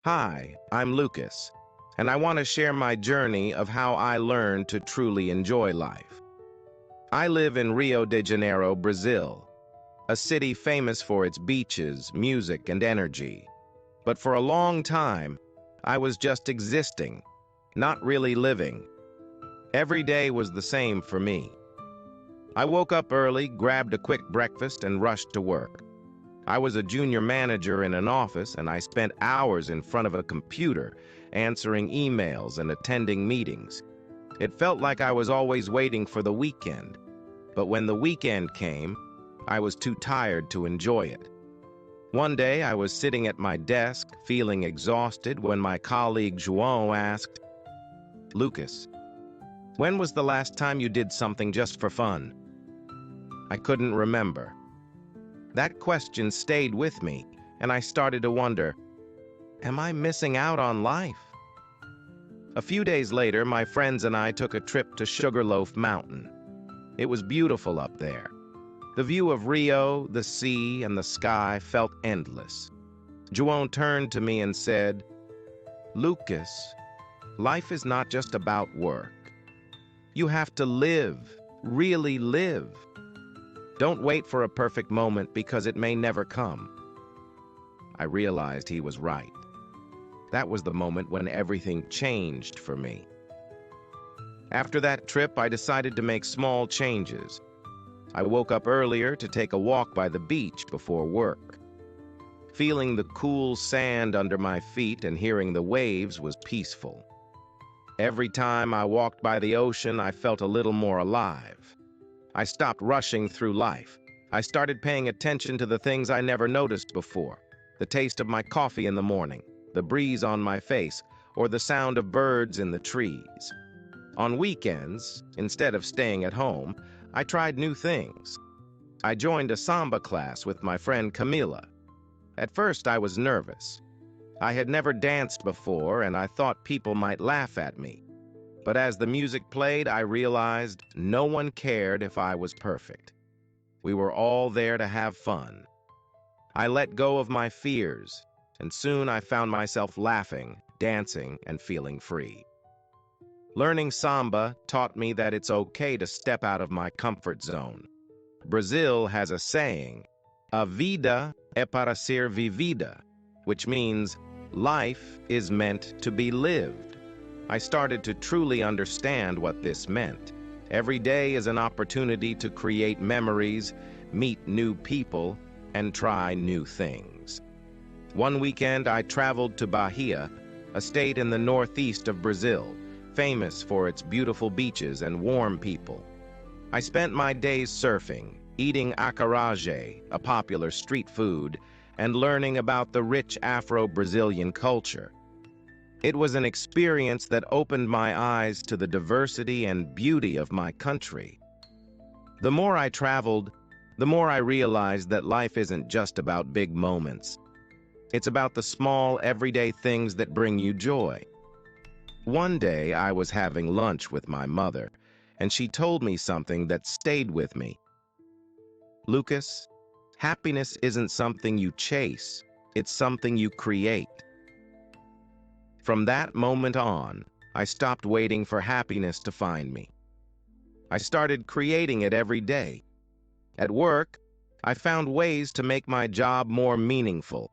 Hi, I'm Lucas, and I want to share my journey of how I learned to truly enjoy life. I live in Rio de Janeiro, Brazil, a city famous for its beaches, music, and energy. But for a long time, I was just existing, not really living. Every day was the same for me. I woke up early, grabbed a quick breakfast, and rushed to work. I was a junior manager in an office, and I spent hours in front of a computer, answering emails and attending meetings. It felt like I was always waiting for the weekend, but when the weekend came, I was too tired to enjoy it. One day, I was sitting at my desk, feeling exhausted, when my colleague João asked, "Lucas, when was the last time you did something just for fun?" I couldn't remember. That question stayed with me, and I started to wonder, am I missing out on life? A few days later, my friends and I took a trip to Sugarloaf Mountain. It was beautiful up there. The view of Rio, the sea, and the sky felt endless. João turned to me and said, "Lucas, life is not just about work. You have to live, really live. Don't wait for a perfect moment because it may never come." I realized he was right. That was the moment when everything changed for me. After that trip, I decided to make small changes. I woke up earlier to take a walk by the beach before work. Feeling the cool sand under my feet and hearing the waves was peaceful. Every time I walked by the ocean, I felt a little more alive. I stopped rushing through life. I started paying attention to the things I never noticed before. The taste of my coffee in the morning, the breeze on my face, or the sound of birds in the trees. On weekends, instead of staying at home, I tried new things. I joined a samba class with my friend Camila. At first, I was nervous. I had never danced before, and I thought people might laugh at me. But as the music played, I realized no one cared if I was perfect. We were all there to have fun. I let go of my fears, and soon I found myself laughing, dancing, and feeling free. Learning samba taught me that it's okay to step out of my comfort zone. Brazil has a saying, "A vida é para ser vivida," which means life is meant to be lived. I started to truly understand what this meant. Every day is an opportunity to create memories, meet new people, and try new things. One weekend, I traveled to Bahia, a state in the northeast of Brazil, famous for its beautiful beaches and warm people. I spent my days surfing, eating acarajé, a popular street food, and learning about the rich Afro-Brazilian culture. It was an experience that opened my eyes to the diversity and beauty of my country. The more I traveled, the more I realized that life isn't just about big moments. It's about the small, everyday things that bring you joy. One day, I was having lunch with my mother, and she told me something that stayed with me. "Lucas, happiness isn't something you chase, it's something you create." From that moment on, I stopped waiting for happiness to find me. I started creating it every day. At work, I found ways to make my job more meaningful.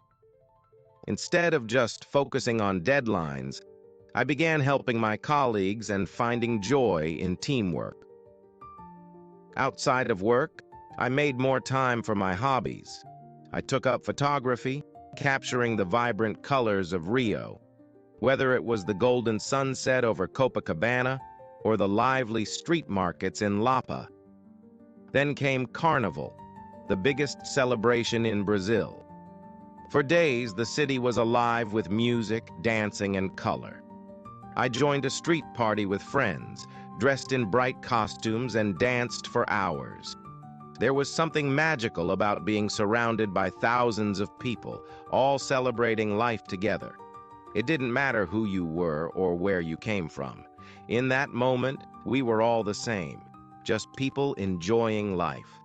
Instead of just focusing on deadlines, I began helping my colleagues and finding joy in teamwork. Outside of work, I made more time for my hobbies. I took up photography, capturing the vibrant colors of Rio. Whether it was the golden sunset over Copacabana or the lively street markets in Lapa. Then came Carnival, the biggest celebration in Brazil. For days, the city was alive with music, dancing, and color. I joined a street party with friends, dressed in bright costumes, and danced for hours. There was something magical about being surrounded by thousands of people, all celebrating life together. It didn't matter who you were or where you came from. In that moment, we were all the same, just people enjoying life.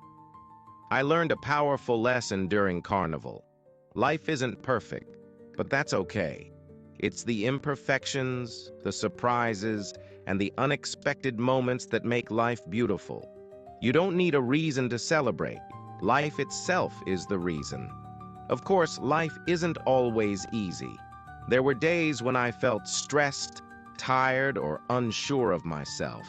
I learned a powerful lesson during Carnival. Life isn't perfect, but that's okay. It's the imperfections, the surprises, and the unexpected moments that make life beautiful. You don't need a reason to celebrate. Life itself is the reason. Of course, life isn't always easy. There were days when I felt stressed, tired, or unsure of myself.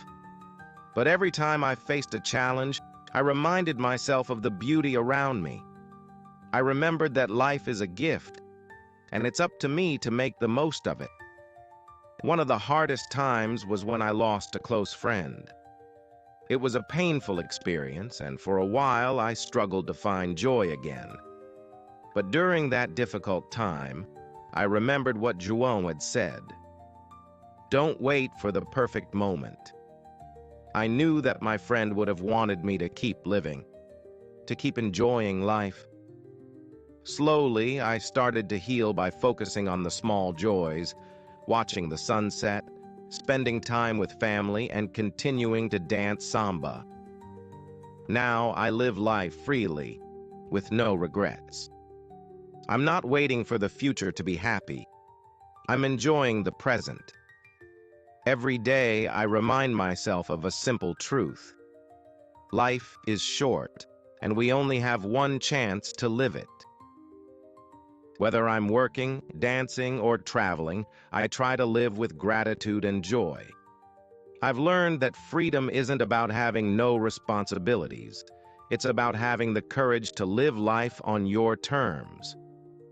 But every time I faced a challenge, I reminded myself of the beauty around me. I remembered that life is a gift, and it's up to me to make the most of it. One of the hardest times was when I lost a close friend. It was a painful experience, and for a while I struggled to find joy again. But during that difficult time, I remembered what João had said. Don't wait for the perfect moment. I knew that my friend would have wanted me to keep living, to keep enjoying life. Slowly, I started to heal by focusing on the small joys, watching the sunset, spending time with family, and continuing to dance samba. Now I live life freely, with no regrets. I'm not waiting for the future to be happy. I'm enjoying the present. Every day, I remind myself of a simple truth. Life is short, and we only have one chance to live it. Whether I'm working, dancing, or traveling, I try to live with gratitude and joy. I've learned that freedom isn't about having no responsibilities. It's about having the courage to live life on your terms.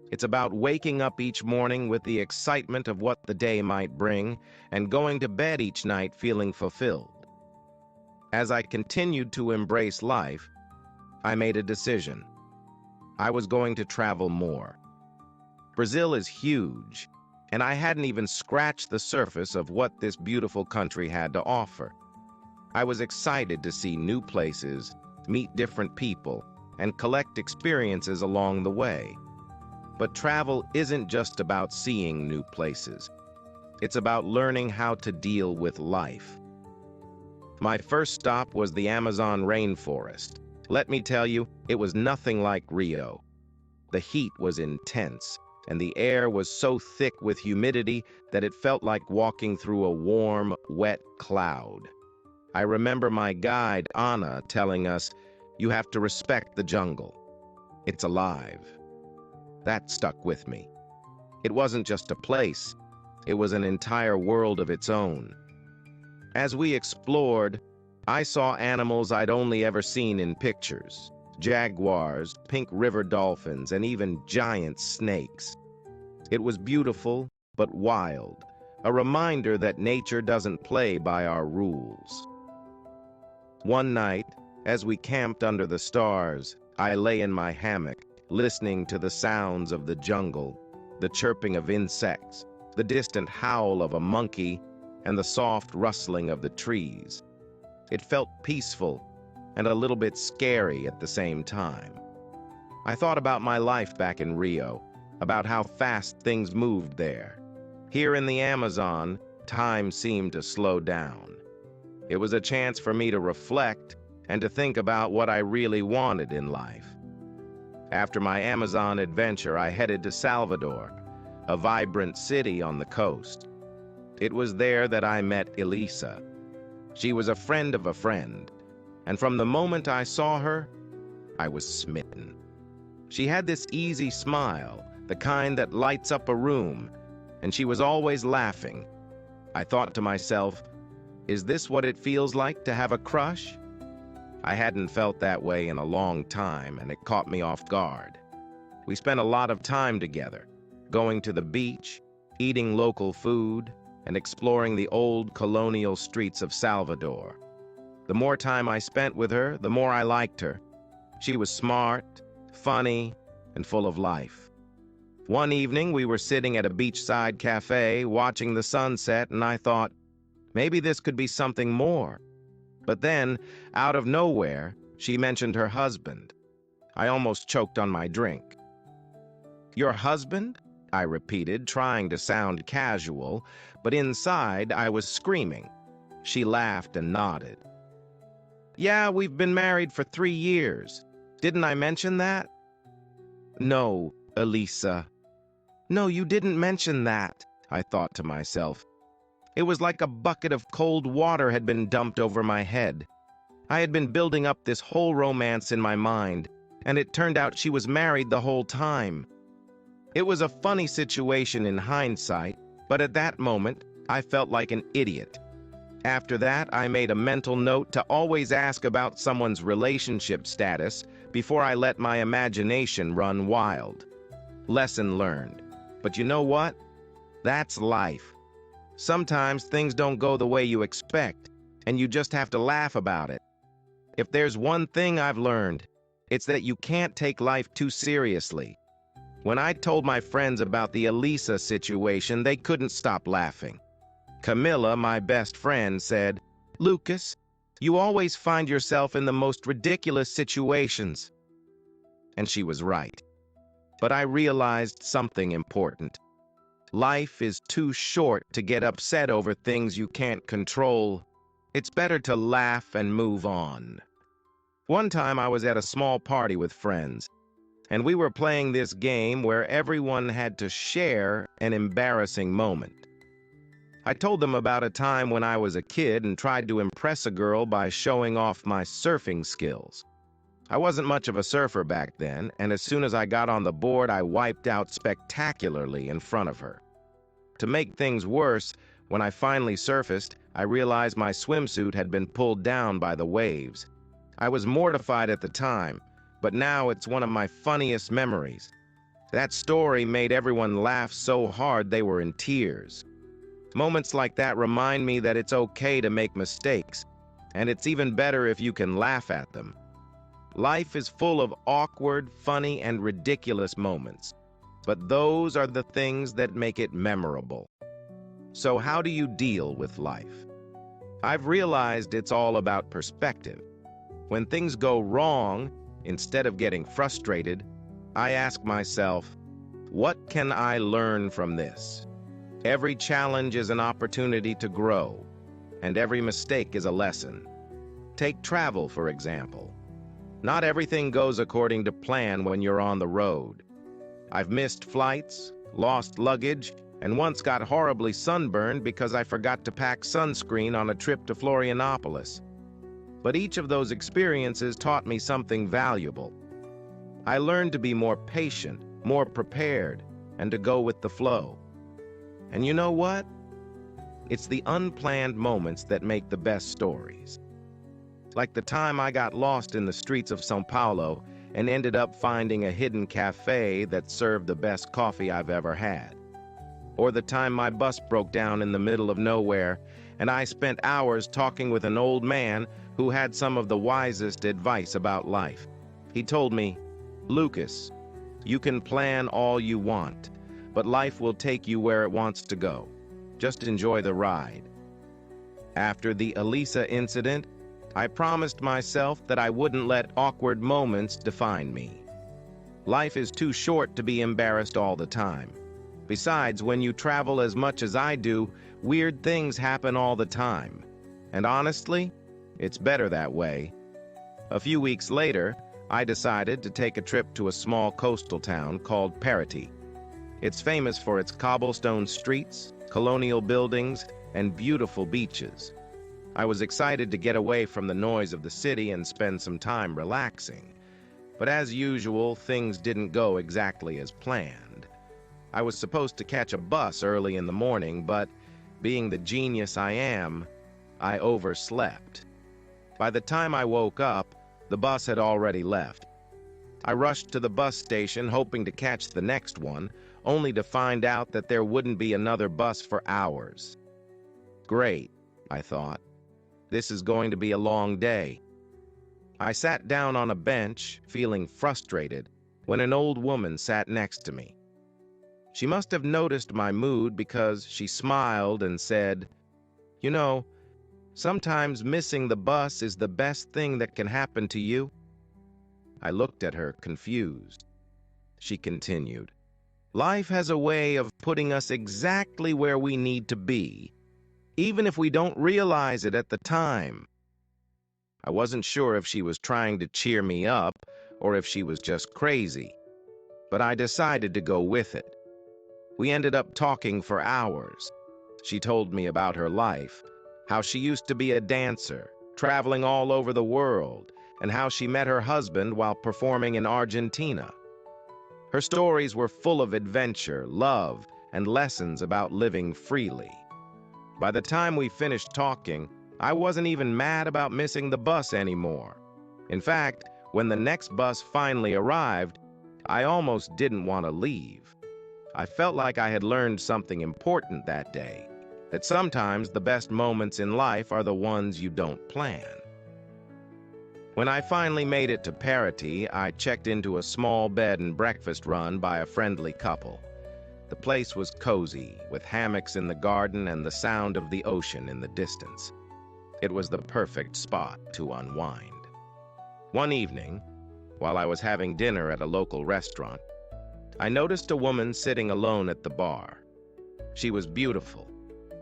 It's about waking up each morning with the excitement of what the day might bring and going to bed each night feeling fulfilled. As I continued to embrace life, I made a decision. I was going to travel more. Brazil is huge, and I hadn't even scratched the surface of what this beautiful country had to offer. I was excited to see new places, meet different people, and collect experiences along the way. But travel isn't just about seeing new places. It's about learning how to deal with life. My first stop was the Amazon rainforest. Let me tell you, it was nothing like Rio. The heat was intense, and the air was so thick with humidity that it felt like walking through a warm, wet cloud. I remember my guide, Anna, telling us, "You have to respect the jungle. It's alive." That stuck with me. It wasn't just a place, it was an entire world of its own. As we explored, I saw animals I'd only ever seen in pictures: jaguars, pink river dolphins, and even giant snakes. It was beautiful, but wild, a reminder that nature doesn't play by our rules. One night, as we camped under the stars, I lay in my hammock, listening to the sounds of the jungle, the chirping of insects, the distant howl of a monkey, and the soft rustling of the trees. It felt peaceful and a little bit scary at the same time. I thought about my life back in Rio, about how fast things moved there. Here in the Amazon, time seemed to slow down. It was a chance for me to reflect and to think about what I really wanted in life. After my Amazon adventure, I headed to Salvador, a vibrant city on the coast. It was there that I met Elisa. She was a friend of a friend, and from the moment I saw her, I was smitten. She had this easy smile, the kind that lights up a room, and she was always laughing. I thought to myself, is this what it feels like to have a crush? I hadn't felt that way in a long time, and it caught me off guard. We spent a lot of time together, going to the beach, eating local food, and exploring the old colonial streets of Salvador. The more time I spent with her, the more I liked her. She was smart, funny, and full of life. One evening, we were sitting at a beachside cafe, watching the sunset, and I thought, maybe this could be something more. But then, out of nowhere, she mentioned her husband. I almost choked on my drink. "Your husband?" I repeated, trying to sound casual, but inside I was screaming. She laughed and nodded. "Yeah, we've been married for 3 years. Didn't I mention that?" "No, Elisa. No, you didn't mention that. I thought to myself. It was like a bucket of cold water had been dumped over my head. I had been building up this whole romance in my mind, and it turned out she was married the whole time. It was a funny situation in hindsight, but at that moment, I felt like an idiot. After that, I made a mental note to always ask about someone's relationship status before I let my imagination run wild. Lesson learned. But you know what? That's life. Sometimes things don't go the way you expect, and you just have to laugh about it. If there's one thing I've learned, it's that you can't take life too seriously. When I told my friends about the Elisa situation, they couldn't stop laughing. Camilla, my best friend, said, "Lucas, you always find yourself in the most ridiculous situations." And she was right. But I realized something important. Life is too short to get upset over things you can't control. It's better to laugh and move on. One time I was at a small party with friends, and we were playing this game where everyone had to share an embarrassing moment. I told them about a time when I was a kid and tried to impress a girl by showing off my surfing skills. I wasn't much of a surfer back then, and as soon as I got on the board, I wiped out spectacularly in front of her. To make things worse, when I finally surfaced, I realized my swimsuit had been pulled down by the waves. I was mortified at the time, but now it's one of my funniest memories. That story made everyone laugh so hard they were in tears. Moments like that remind me that it's okay to make mistakes, and it's even better if you can laugh at them. Life is full of awkward, funny, and ridiculous moments, but those are the things that make it memorable. So how do you deal with life? I've realized it's all about perspective. When things go wrong, instead of getting frustrated, I ask myself, what can I learn from this? Every challenge is an opportunity to grow, and every mistake is a lesson. Take travel, for example. Not everything goes according to plan when you're on the road. I've missed flights, lost luggage, and once got horribly sunburned because I forgot to pack sunscreen on a trip to Florianopolis. But each of those experiences taught me something valuable. I learned to be more patient, more prepared, and to go with the flow. And you know what? It's the unplanned moments that make the best stories. Like the time I got lost in the streets of São Paulo and ended up finding a hidden cafe that served the best coffee I've ever had. Or the time my bus broke down in the middle of nowhere and I spent hours talking with an old man who had some of the wisest advice about life. He told me, "Lucas, you can plan all you want, but life will take you where it wants to go. Just enjoy the ride." After the Elisa incident, I promised myself that I wouldn't let awkward moments define me. Life is too short to be embarrassed all the time. Besides, when you travel as much as I do, weird things happen all the time. And honestly, it's better that way. A few weeks later, I decided to take a trip to a small coastal town called Paraty. It's famous for its cobblestone streets, colonial buildings, and beautiful beaches. I was excited to get away from the noise of the city and spend some time relaxing. But as usual, things didn't go exactly as planned. I was supposed to catch a bus early in the morning, but being the genius I am, I overslept. By the time I woke up, the bus had already left. I rushed to the bus station hoping to catch the next one, only to find out that there wouldn't be another bus for hours. Great, I thought. This is going to be a long day. I sat down on a bench, feeling frustrated, when an old woman sat next to me. She must have noticed my mood because she smiled and said, "You know, sometimes missing the bus is the best thing that can happen to you." I looked at her, confused. She continued, "Life has a way of putting us exactly where we need to be, even if we don't realize it at the time." I wasn't sure if she was trying to cheer me up or if she was just crazy, but I decided to go with it. We ended up talking for hours. She told me about her life, how she used to be a dancer, traveling all over the world, and how she met her husband while performing in Argentina. Her stories were full of adventure, love, and lessons about living freely. By the time we finished talking, I wasn't even mad about missing the bus anymore. In fact, when the next bus finally arrived, I almost didn't want to leave. I felt like I had learned something important that day, that sometimes the best moments in life are the ones you don't plan. When I finally made it to Parity, I checked into a small bed and breakfast run by a friendly couple. The place was cozy, with hammocks in the garden and the sound of the ocean in the distance. It was the perfect spot to unwind. One evening, while I was having dinner at a local restaurant, I noticed a woman sitting alone at the bar. She was beautiful,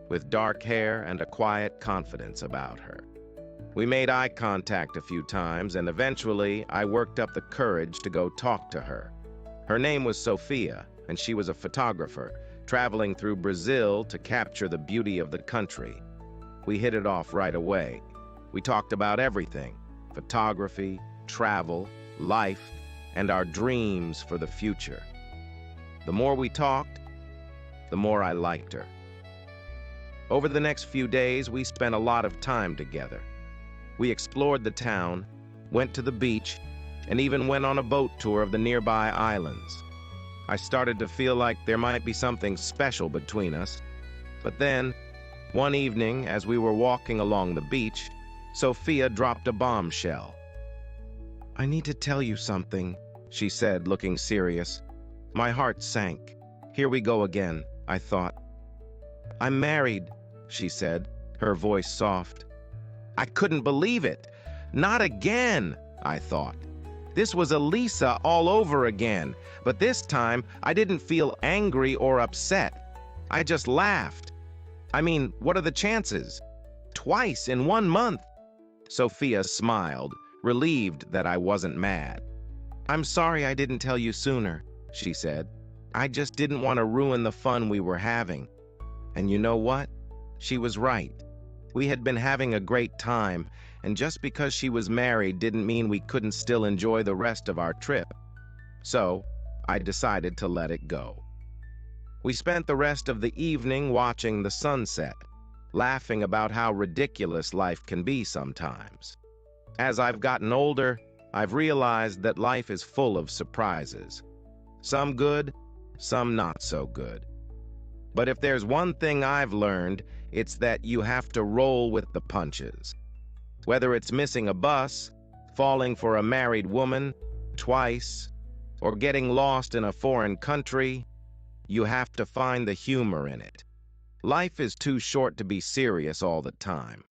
with dark hair and a quiet confidence about her. We made eye contact a few times, and eventually I worked up the courage to go talk to her. Her name was Sophia, and she was a photographer, traveling through Brazil to capture the beauty of the country. We hit it off right away. We talked about everything: photography, travel, life, and our dreams for the future. The more we talked, the more I liked her. Over the next few days, we spent a lot of time together. We explored the town, went to the beach, and even went on a boat tour of the nearby islands. I started to feel like there might be something special between us. But then, one evening, as we were walking along the beach, Sophia dropped a bombshell. "I need to tell you something," she said, looking serious. My heart sank. Here we go again, I thought. "I'm married," she said, her voice soft. I couldn't believe it. Not again, I thought. This was Elisa all over again, but this time I didn't feel angry or upset. I just laughed. I mean, what are the chances? Twice in 1 month. Sophia smiled, relieved that I wasn't mad. "I'm sorry I didn't tell you sooner," she said. "I just didn't want to ruin the fun we were having." And you know what? She was right. We had been having a great time, and just because she was married didn't mean we couldn't still enjoy the rest of our trip. So, I decided to let it go. We spent the rest of the evening watching the sunset, laughing about how ridiculous life can be sometimes. As I've gotten older, I've realized that life is full of surprises. Some good, some not so good. But if there's one thing I've learned, it's that you have to roll with the punches. Whether it's missing a bus, falling for a married woman twice, or getting lost in a foreign country, you have to find the humor in it. Life is too short to be serious all the time.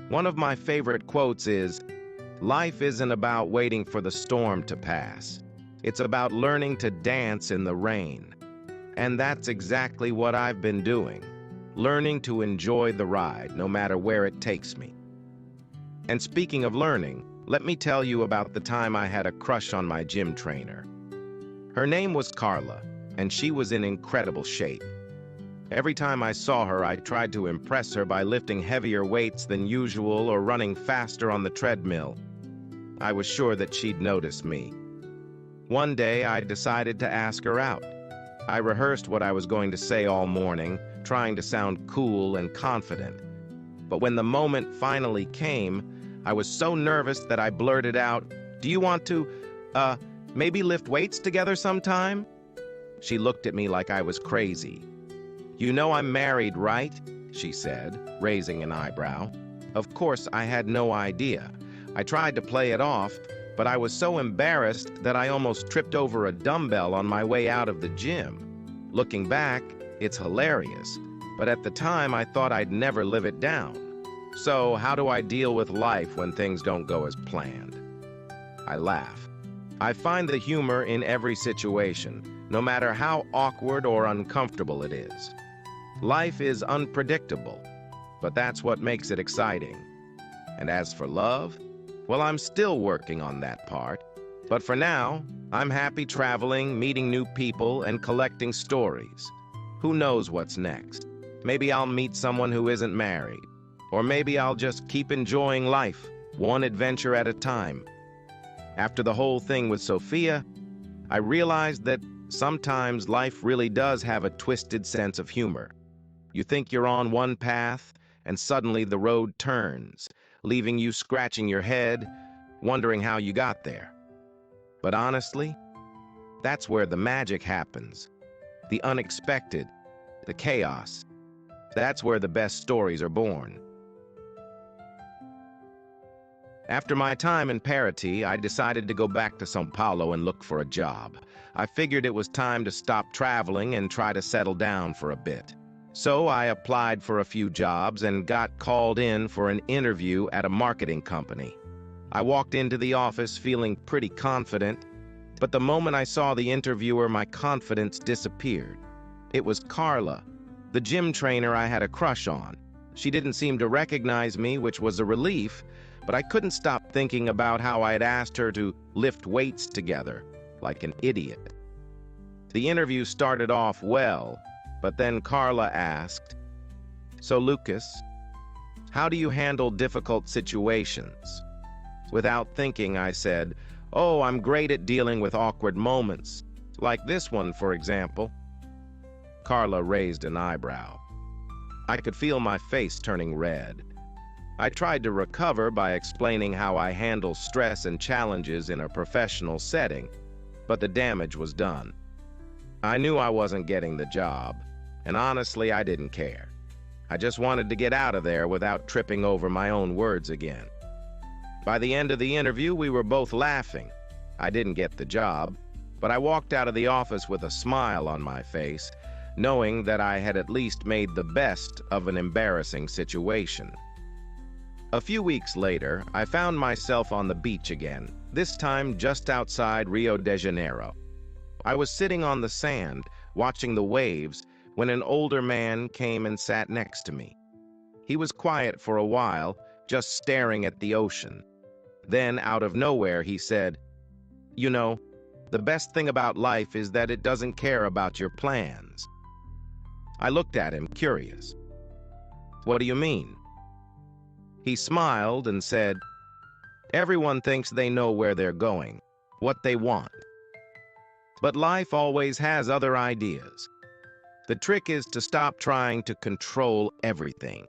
One of my favorite quotes is, "Life isn't about waiting for the storm to pass. It's about learning to dance in the rain." And that's exactly what I've been doing, learning to enjoy the ride, no matter where it takes me. And speaking of learning, let me tell you about the time I had a crush on my gym trainer. Her name was Carla, and she was in incredible shape. Every time I saw her, I tried to impress her by lifting heavier weights than usual or running faster on the treadmill. I was sure that she'd notice me. One day, I decided to ask her out. I rehearsed what I was going to say all morning, trying to sound cool and confident. But when the moment finally came, I was so nervous that I blurted out, "Do you want to, maybe lift weights together sometime?" She looked at me like I was crazy. "You know I'm married, right?" she said, raising an eyebrow. Of course, I had no idea. I tried to play it off, but I was so embarrassed that I almost tripped over a dumbbell on my way out of the gym. Looking back, it's hilarious, but at the time I thought I'd never live it down. So how do I deal with life when things don't go as planned? I laugh. I find the humor in every situation, no matter how awkward or uncomfortable it is. Life is unpredictable, but that's what makes it exciting. And as for love, well, I'm still working on that part. But for now, I'm happy traveling, meeting new people, and collecting stories. Who knows what's next? Maybe I'll meet someone who isn't married. Or maybe I'll just keep enjoying life, one adventure at a time. After the whole thing with Sophia, I realized that sometimes life really does have a twisted sense of humor. You think you're on one path, and suddenly the road turns, leaving you scratching your head, wondering how you got there. But honestly, that's where the magic happens. The unexpected, the chaos. That's where the best stories are born. After my time in Parati, I decided to go back to São Paulo and look for a job. I figured it was time to stop traveling and try to settle down for a bit. So I applied for a few jobs and got called in for an interview at a marketing company. I walked into the office feeling pretty confident, but the moment I saw the interviewer, my confidence disappeared. It was Carla, the gym trainer I had a crush on. She didn't seem to recognize me, which was a relief, but I couldn't stop thinking about how I had asked her to lift weights together, like an idiot. The interview started off well, but then Carla asked, "So Lucas, how do you handle difficult situations?" Without thinking, I said, "Oh, I'm great at dealing with awkward moments, like this one, for example." Carla raised an eyebrow. I could feel my face turning red. I tried to recover by explaining how I handle stress and challenges in a professional setting, but the damage was done. I knew I wasn't getting the job, and honestly, I didn't care. I just wanted to get out of there without tripping over my own words again. By the end of the interview, we were both laughing. I didn't get the job, but I walked out of the office with a smile on my face, knowing that I had at least made the best of an embarrassing situation. A few weeks later, I found myself on the beach again, this time just outside Rio de Janeiro. I was sitting on the sand, watching the waves, when an older man came and sat next to me. He was quiet for a while, just staring at the ocean. Then, out of nowhere, he said, "You know, the best thing about life is that it doesn't care about your plans." I looked at him, curious. "What do you mean?" He smiled and said, "Everyone thinks they know where they're going, what they want. But life always has other ideas. The trick is to stop trying to control everything.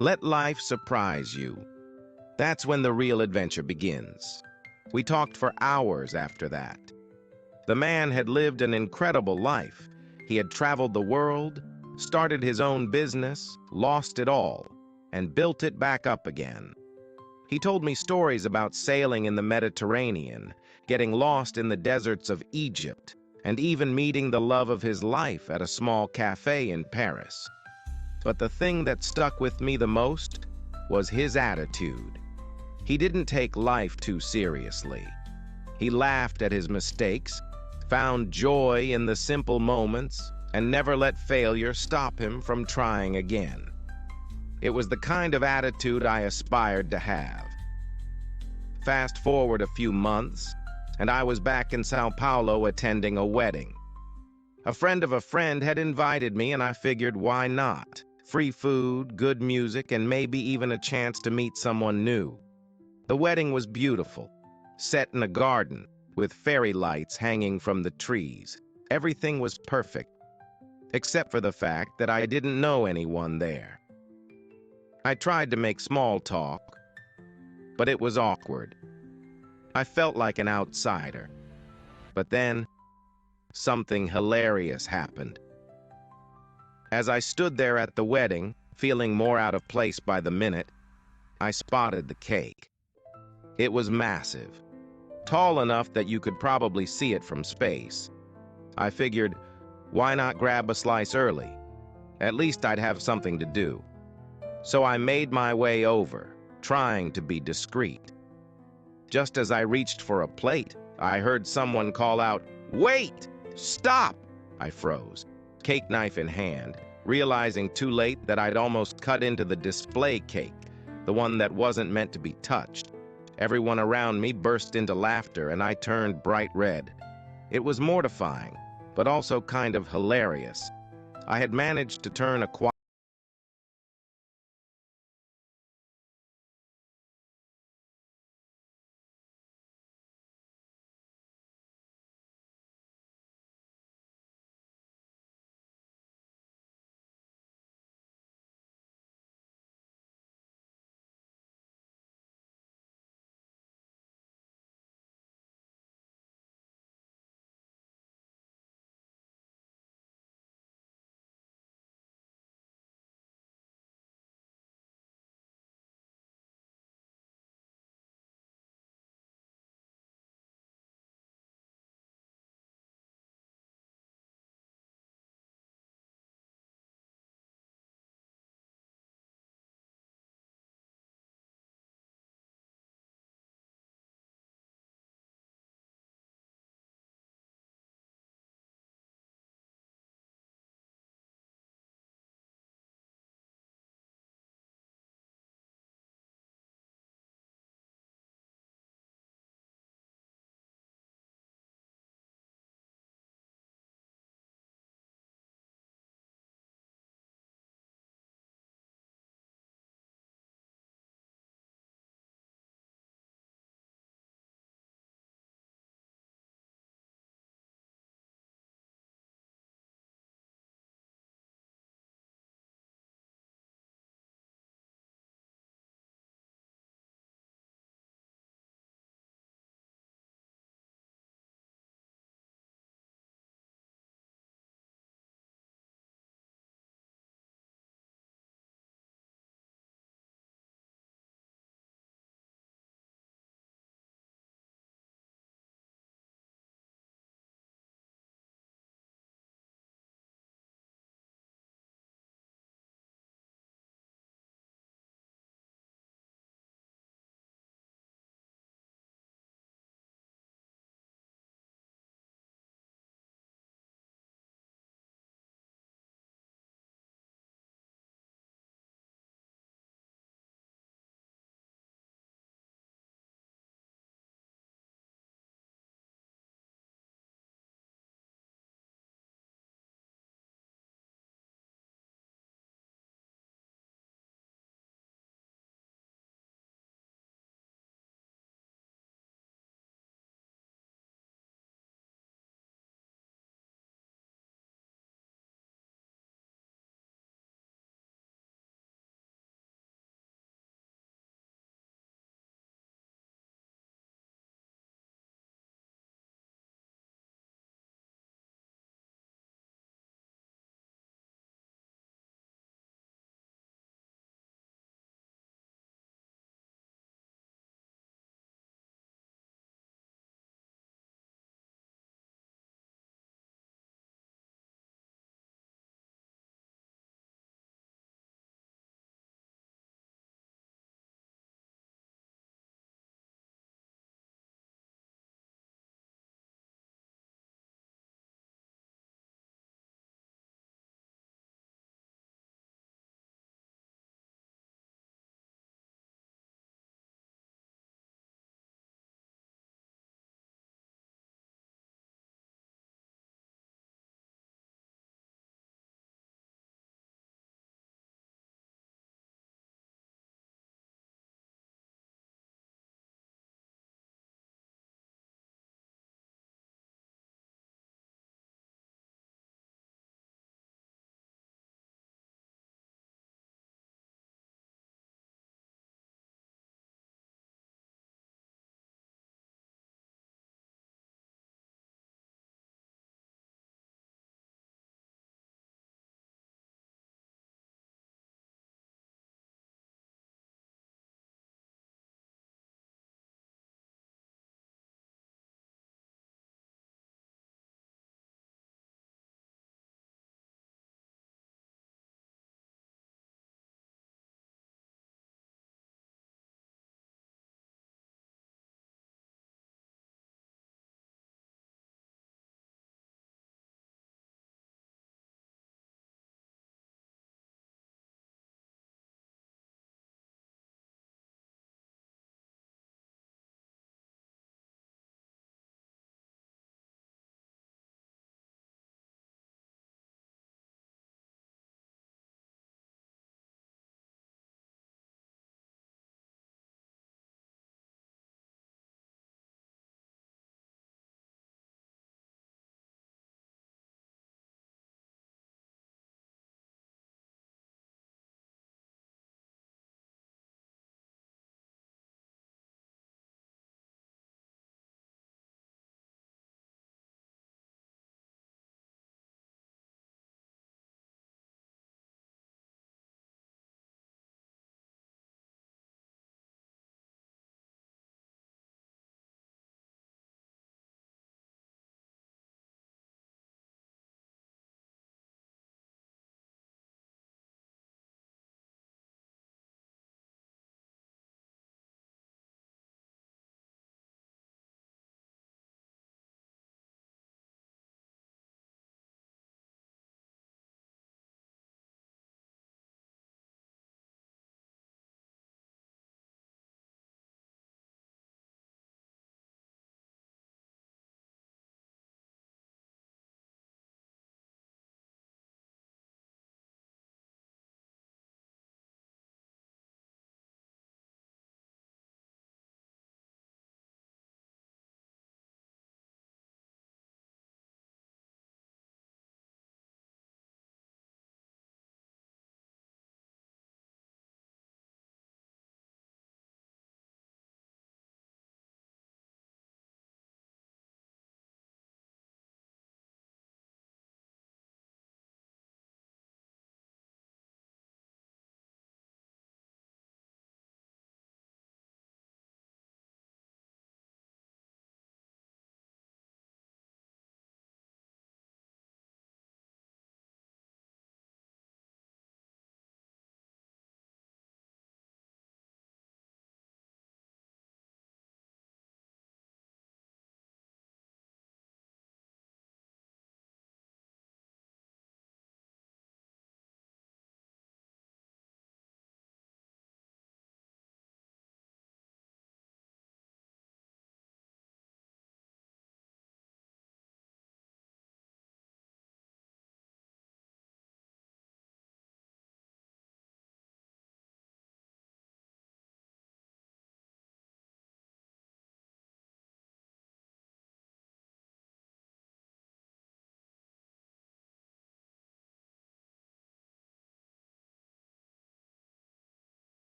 Let life surprise you. That's when the real adventure begins." We talked for hours after that. The man had lived an incredible life. He had traveled the world, started his own business, lost it all, and built it back up again. He told me stories about sailing in the Mediterranean, getting lost in the deserts of Egypt, and even meeting the love of his life at a small cafe in Paris. But the thing that stuck with me the most was his attitude. He didn't take life too seriously. He laughed at his mistakes, found joy in the simple moments, and never let failure stop him from trying again. It was the kind of attitude I aspired to have. Fast forward a few months, and I was back in Sao Paulo attending a wedding. A friend of a friend had invited me, and I figured, why not? Free food, good music, and maybe even a chance to meet someone new. The wedding was beautiful, set in a garden, with fairy lights hanging from the trees. Everything was perfect, except for the fact that I didn't know anyone there. I tried to make small talk, but it was awkward. I felt like an outsider. But then, something hilarious happened. As I stood there at the wedding, feeling more out of place by the minute, I spotted the cake. It was massive, tall enough that you could probably see it from space. I figured, why not grab a slice early? At least I'd have something to do. So I made my way over, trying to be discreet. Just as I reached for a plate, I heard someone call out, "Wait! Stop!" I froze, cake knife in hand, realizing too late that I'd almost cut into the display cake, the one that wasn't meant to be touched. Everyone around me burst into laughter, and I turned bright red. It was mortifying, but also kind of hilarious. I had managed to turn a quiet